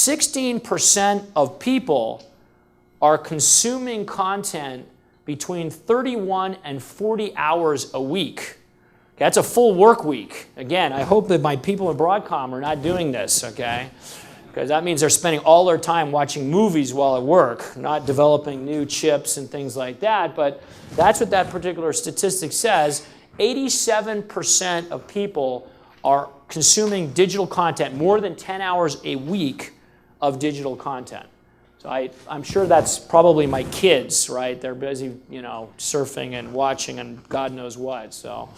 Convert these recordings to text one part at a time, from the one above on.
16% of people are consuming content between 31 and 40 hours a week. That's a full work week. Again, I hope that my people at Broadcom are not doing this, okay? Because that means they're spending all their time watching movies while at work, not developing new chips and things like that. But that's what that particular statistic says. 87% of people are consuming digital content, more than 10 hours a week of digital content. So I'm sure that's probably my kids, right? They're busy, surfing and watching and God knows what. So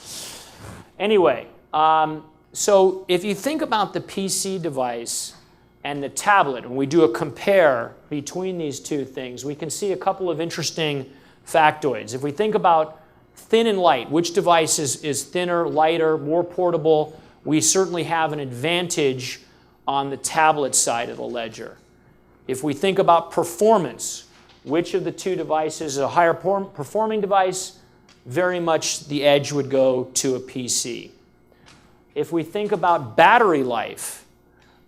anyway, so if you think about the PC device and the tablet, and we do a compare between these two things, we can see a couple of interesting factoids. If we think about thin and light, which device is thinner, lighter, more portable, we certainly have an advantage on the tablet side of the ledger. If we think about performance, which of the two devices is a higher performing device, very much the edge would go to a PC. If we think about battery life,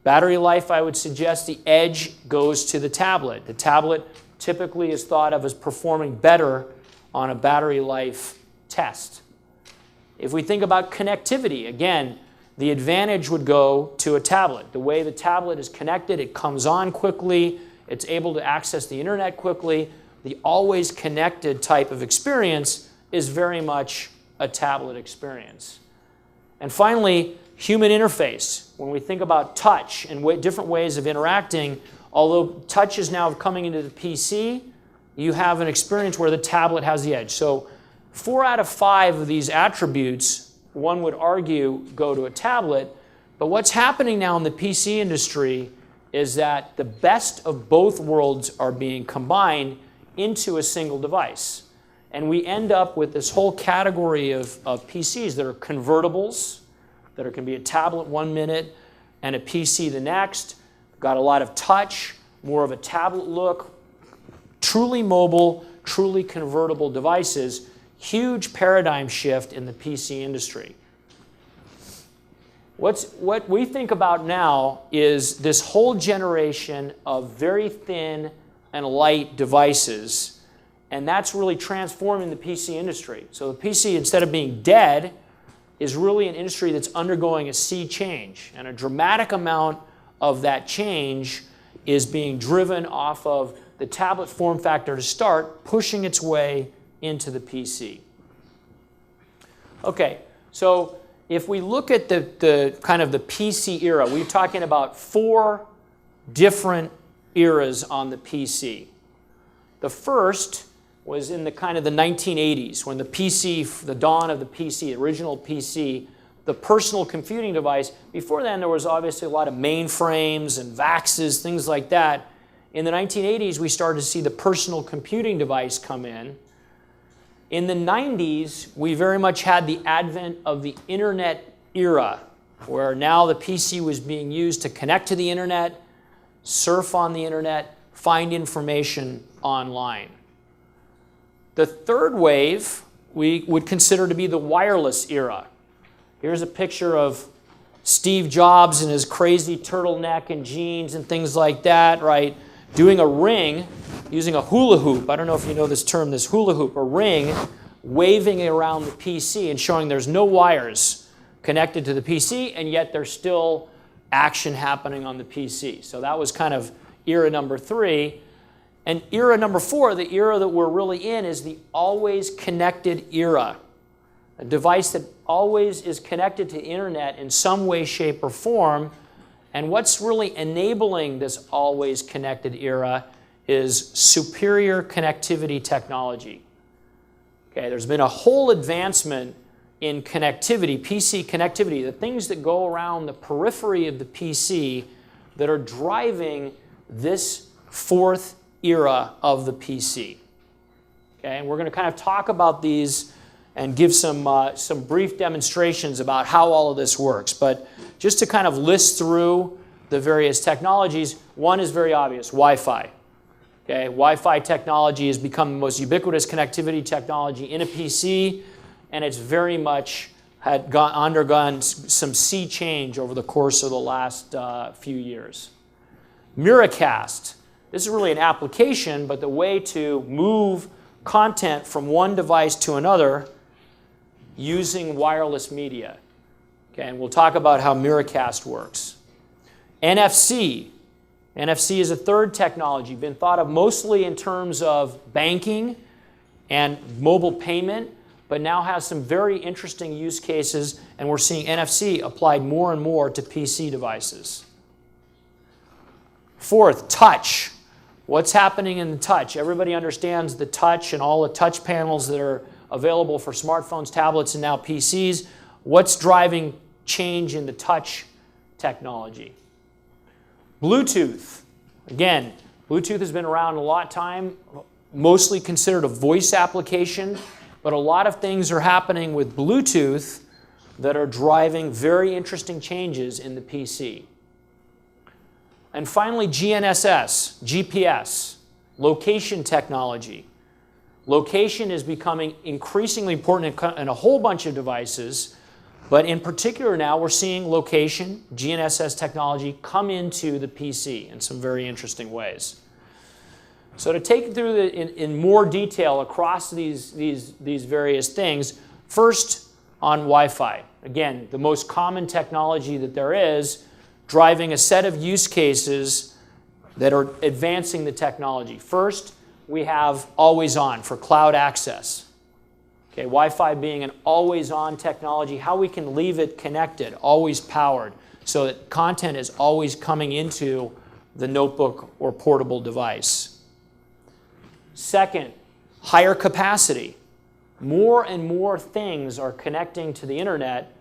I would suggest the edge goes to the tablet. The tablet typically is thought of as performing better on a battery life test. If we think about connectivity, again, the advantage would go to a tablet. The way the tablet is connected, it comes on quickly, it's able to access the internet quickly. The always connected type of experience is very much a tablet experience. And finally, human interface. When we think about touch and different ways of interacting, although touch is now coming into the PC, you have an experience where the tablet has the edge. So 4 out of 5 of these attributes, one would argue, go to a tablet. But what's happening now in the PC industry is that the best of both worlds are being combined into a single device. And we end up with this whole category of PCs that are convertibles, that can be a tablet 1 minute and a PC the next. Got a lot of touch, more of a tablet look, truly mobile, truly convertible devices. Huge paradigm shift in the PC industry. What we think about now is this whole generation of very thin and light devices, and that's really transforming the PC industry. So the PC, instead of being dead, is really an industry that's undergoing a sea change, and a dramatic amount of that change is being driven off of the tablet form factor to start, pushing its way into the PC. Okay, so if we look at the kind of the PC era, we're talking about 4 different eras on the PC. The first was in the kind of the 1980s, when the PC, the dawn of the PC, the original PC, the personal computing device. Before then, there was obviously a lot of mainframes and VAXs, things like that. In the 1980s, we started to see the personal computing device come in. In the 90s, we very much had the advent of the internet era, where now the PC was being used to connect to the internet, surf on the internet, find information online. The third wave we would consider to be the wireless era. Here's a picture of Steve Jobs in his crazy turtleneck and jeans and things like that, right? Doing a ring, using a hula hoop. I don't know if you know this term, this hula hoop, a ring, waving it around the PC and showing there's no wires connected to the PC, and yet there's still action happening on the PC. So that was kind of era number 3. And era number 4, the era that we're really in, is the always connected era. A device that always is connected to the internet in some way, shape, or form. And what's really enabling this always connected era is superior connectivity technology. Okay, there's been a whole advancement in connectivity, PC connectivity, the things that go around the periphery of the PC that are driving this 4th era of the PC. Okay, and we're going to kind of talk about these and give some brief demonstrations about how all of this works. But just to kind of list through the various technologies, one is very obvious, Wi-Fi. Okay, Wi-Fi technology has become the most ubiquitous connectivity technology in a PC, and it's very much undergone some sea change over the course of the last few years. Miracast. This is really an application, but the way to move content from one device to another using wireless media. Okay, and we'll talk about how Miracast works. NFC. NFC is a third technology, been thought of mostly in terms of banking and mobile payment, but now has some very interesting use cases, and we're seeing NFC applied more and more to PC devices. Fourth, touch. What's happening in the touch? Everybody understands the touch and all the touch panels that are available for smartphones, tablets, and now PCs. What's driving change in the touch technology? Bluetooth. Again, Bluetooth has been around a lot of time, mostly considered a voice application, but a lot of things are happening with Bluetooth that are driving very interesting changes in the PC. And finally, GNSS, GPS, location technology. Location is becoming increasingly important in a whole bunch of devices, but in particular now we're seeing location, GNSS technology come into the PC in some very interesting ways. So to take you through in more detail across these various things, first on Wi-Fi. Again, the most common technology that there is, driving a set of use cases that are advancing the technology. First, we have always on for cloud access. Okay, Wi-Fi being an always-on technology, how we can leave it connected, always powered, so that content is always coming into the notebook or portable device. Second, higher capacity. More and more things are connecting to the internet,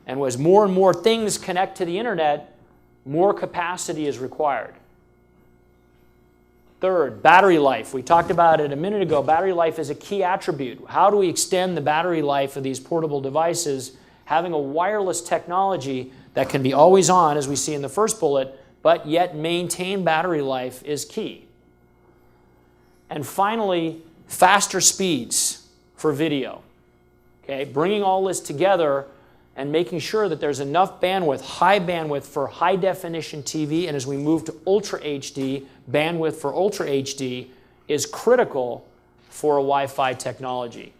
and as more and more things connect to the internet, more capacity is required. Third, battery life. We talked about it a minute ago. Battery life is a key attribute. How do we extend the battery life of these portable devices? Having a wireless technology that can be always on, as we see in the first bullet, but yet maintain battery life is key. And finally, faster speeds for video. Okay, bringing all this together and making sure that there's enough bandwidth, high bandwidth for high definition TV, and as we move to Ultra HD, bandwidth for Ultra HD is critical for a Wi-Fi technology.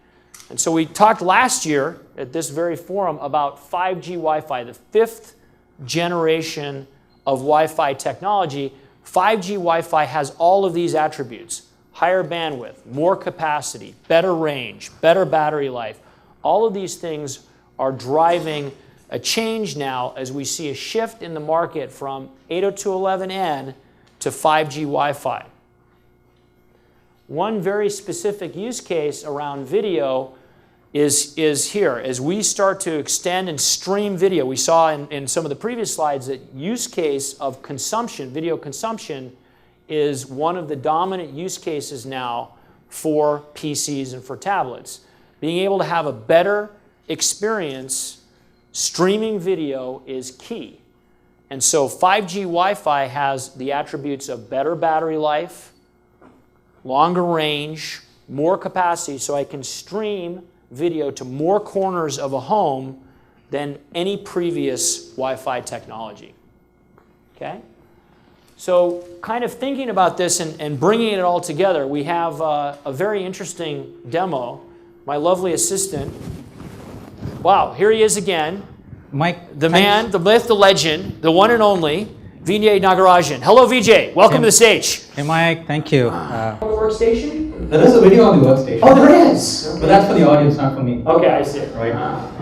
And so we talked last year at this very forum about 5G Wi-Fi, the fifth generation of Wi-Fi technology. 5G Wi-Fi has all of these attributes: higher bandwidth, more capacity, better range, better battery life. All of these things are driving a change now as we see a shift in the market from 802.11n to 5G Wi-Fi. One very specific use case around video is here. As we start to extend and stream video, we saw in some of the previous slides that use case of consumption, video consumption, is one of the dominant use cases now for PCs and for tablets. Being able to have a better experience streaming video is key. And so 5G Wi-Fi has the attributes of better battery life, longer range, more capacity, so I can stream video to more corners of a home than any previous Wi-Fi technology. Okay? So kind of thinking about this and bringing it all together, we have a very interesting demo. My lovely assistant. Wow, here he is again. Mike, the man, the myth, the legend, the one and only, Vijay Nagarajan. Hello, Vijay. Welcome to the stage. Hey, Mike. Thank you. Workstation? There is a video on the workstation. Oh, there is. But that's for the audience, not for me. Okay, I see. Right.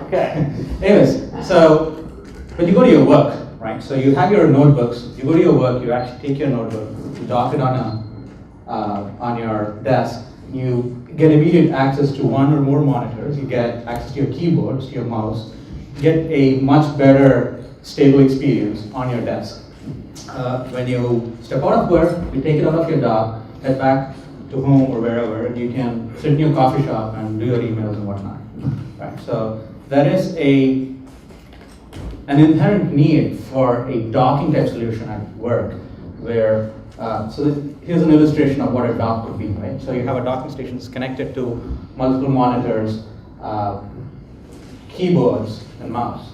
Okay. Anyways, so when you go to your work, right? So you have your notebooks. You go to your work. You actually take your notebook. You dock it on your desk. You get immediate access to one or more monitors. You get access to your keyboards, to your mouse. You get a much better, stable experience on your desk. When you step out of work, you take it out of your dock, head back to home or wherever, and you can sit in your coffee shop and do your emails and whatnot. Right. So there is an inherent need for a docking type solution at work, where here's an illustration of what a dock could be. Right. So you have a docking station that's connected to multiple monitors, keyboards, and mouse.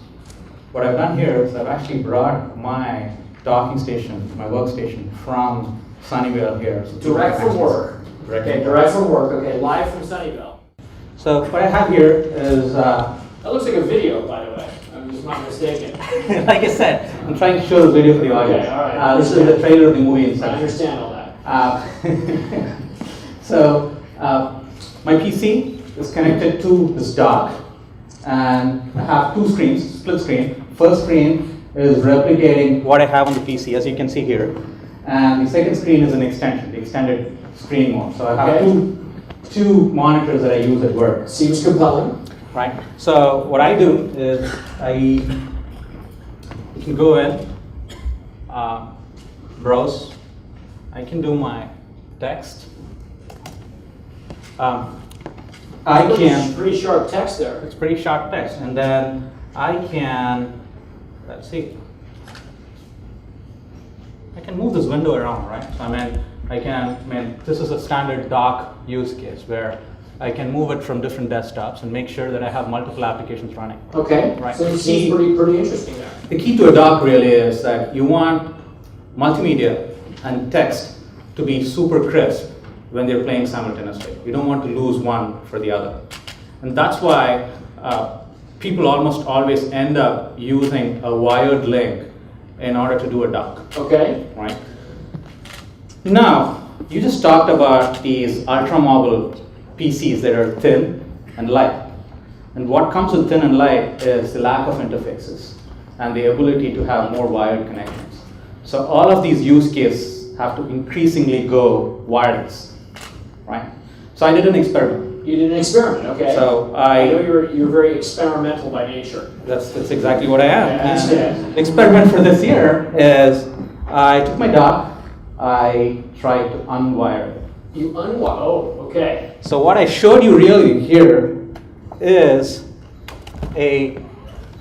What I've done here is I've actually brought my docking station, my workstation, from Sunnyvale here. So Direct from work. Okay, direct from work. Okay, live from Sunnyvale. So what I have here is, That looks like a video, by the way. I'm just not mistaken. like I said, I'm trying to show the video for the audience. Okay, all right. This is the trailer of the movie I inside. understand all that. So my PC is connected to this dock, and I have two screens, split screen. First screen is replicating what I have on the PC, as you can see here, and the second screen is an extension, the extended screen mode. So I have two monitors that I use at work. Seems compelling. Right. So what I do is I can go in, browse. I can do my text. I can. Pretty sharp text there. It's pretty sharp text, and then I can. Let's see. I can move this window around, right? So this is a standard dock use case where I can move it from different desktops and make sure that I have multiple applications running. Okay. Right. So it seems pretty interesting there. The key to a dock really is that you want multimedia and text to be super crisp when they're playing simultaneously. You don't want to lose one for the other. And that's why people almost always end up using a wired link in order to do a dock. Okay. Right? Now, you just talked about these Ultramobile PCs that are thin and light. And what comes with thin and light is the lack of interfaces and the ability to have more wired connections. So all of these use cases have to increasingly go wireless, right? So I did an experiment. You did an experiment, okay. So I know you're very experimental by nature. That's exactly what I am. Yeah, I understand. The experiment for this year is I took my dock, I tried to unwire it. You unwire, oh, okay. So what I showed you really here is a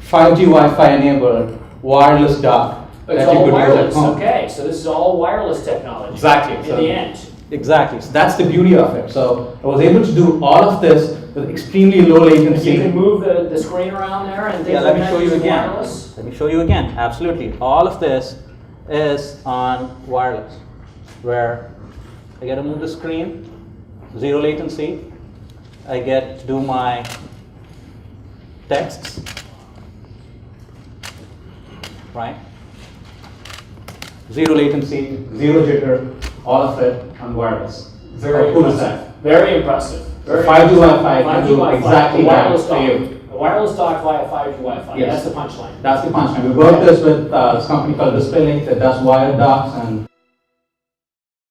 5G Wi-Fi enabled wireless dock. It's all wireless, okay. So this is all wireless technology. Exactly. In the end. Exactly. So that's the beauty of it. So I was able to do all of this with extremely low latency. You can move the screen around there and things let like me show you again. wireless. Let me show you again. Absolutely. All of this is on wireless, where I get to move the screen, zero latency. I get to do my texts, right? Zero latency, zero jitter, all of it on wireless. Very impressive. Very impressive. Very 5G Wi-Fi 5G can do Wi-Fi, exactly a that wireless for dock. you. A wireless dock via 5G Wi-Fi. Yes. That's the punchline. That's the punchline. We worked this with this company called DisplayLink that does wired docks, and